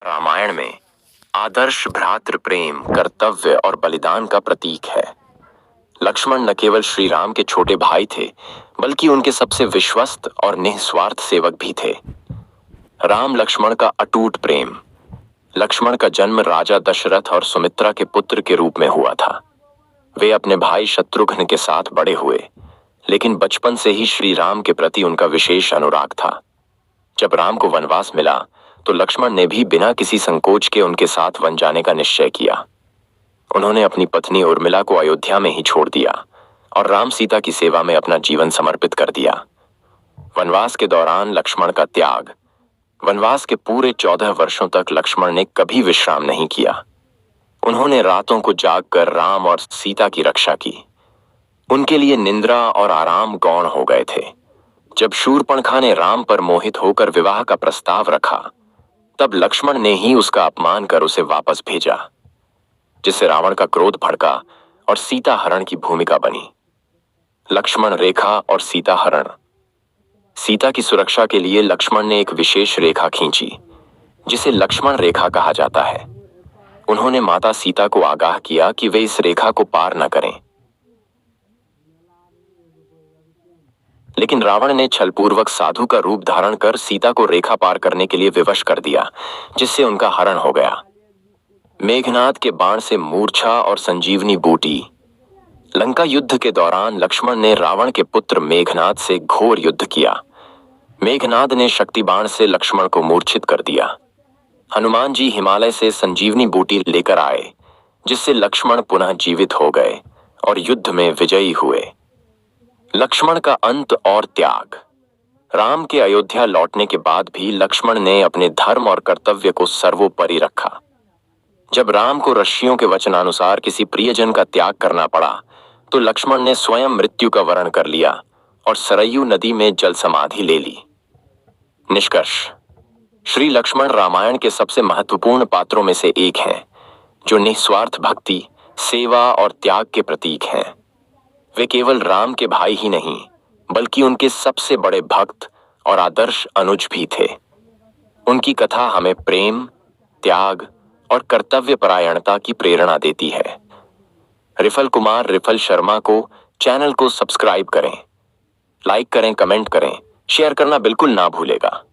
रामायण में आदर्श भ्रातृ प्रेम, कर्तव्य और बलिदान का प्रतीक है। लक्ष्मण न केवल श्री राम के छोटे भाई थे, बल्कि उनके सबसे विश्वस्त और निस्वार्थ सेवक भी थे। राम लक्ष्मण का अटूट प्रेम। लक्ष्मण का जन्म राजा दशरथ और सुमित्रा के पुत्र के रूप में हुआ था। वे अपने भाई शत्रुघ्न के साथ बड़े हुए, लेकिन बचपन से ही श्री राम के प्रति उनका विशेष अनुराग था। जब राम को वनवास मिला तो लक्ष्मण ने भी बिना किसी संकोच के उनके साथ वन जाने का निश्चय किया। उन्होंने अपनी पत्नी उर्मिला को अयोध्या में ही छोड़ दिया और राम सीता की सेवा में अपना जीवन समर्पित कर दिया। वनवास के दौरान लक्ष्मण का त्याग। वनवास के पूरे 14 वर्षों तक लक्ष्मण ने कभी विश्राम नहीं किया। उन्होंने रातों को जागकर राम और सीता की रक्षा की। उनके लिए निंद्रा और आराम गौण हो गए थे। जब शूर्पणखा ने राम पर मोहित होकर विवाह का प्रस्ताव रखा, तब लक्ष्मण ने ही उसका अपमान कर उसे वापस भेजा, जिससे रावण का क्रोध भड़का और सीता हरण की भूमिका बनी। लक्ष्मण रेखा और सीता हरण। सीता की सुरक्षा के लिए लक्ष्मण ने एक विशेष रेखा खींची, जिसे लक्ष्मण रेखा कहा जाता है। उन्होंने माता सीता को आगाह किया कि वे इस रेखा को पार न करें। लेकिन रावण ने छलपूर्वक साधु का रूप धारण कर सीता को रेखा पार करने के लिए विवश कर दिया, जिससे उनका हरण हो गया। मेघनाद के बाण से मूर्छा और संजीवनी बूटी। लंका युद्ध के दौरान लक्ष्मण ने रावण के पुत्र मेघनाद से घोर युद्ध किया। मेघनाद ने शक्ति बाण से लक्ष्मण को मूर्छित कर दिया। हनुमान जी हिमालय से संजीवनी बूटी लेकर आए, जिससे लक्ष्मण पुनः जीवित हो गए और युद्ध में विजयी हुए। लक्ष्मण का अंत और त्याग। राम के अयोध्या लौटने के बाद भी लक्ष्मण ने अपने धर्म और कर्तव्य को सर्वोपरि रखा। जब राम को ऋषियों के वचनानुसार किसी प्रियजन का त्याग करना पड़ा, तो लक्ष्मण ने स्वयं मृत्यु का वरण कर लिया और सरयू नदी में जल समाधि ले ली। निष्कर्ष: श्री लक्ष्मण रामायण के सबसे महत्वपूर्ण पात्रों में से एक हैं, जो निस्वार्थ भक्ति, सेवा और त्याग के प्रतीक हैं। वे केवल राम के भाई ही नहीं, बल्कि उनके सबसे बड़े भक्त और आदर्श अनुज भी थे। उनकी कथा हमें प्रेम, त्याग और कर्तव्य परायणता की प्रेरणा देती है। रिफल कुमार रिफल शर्मा को चैनल को सब्सक्राइब करें, लाइक करें, कमेंट करें, शेयर करना बिल्कुल ना भूलेगा।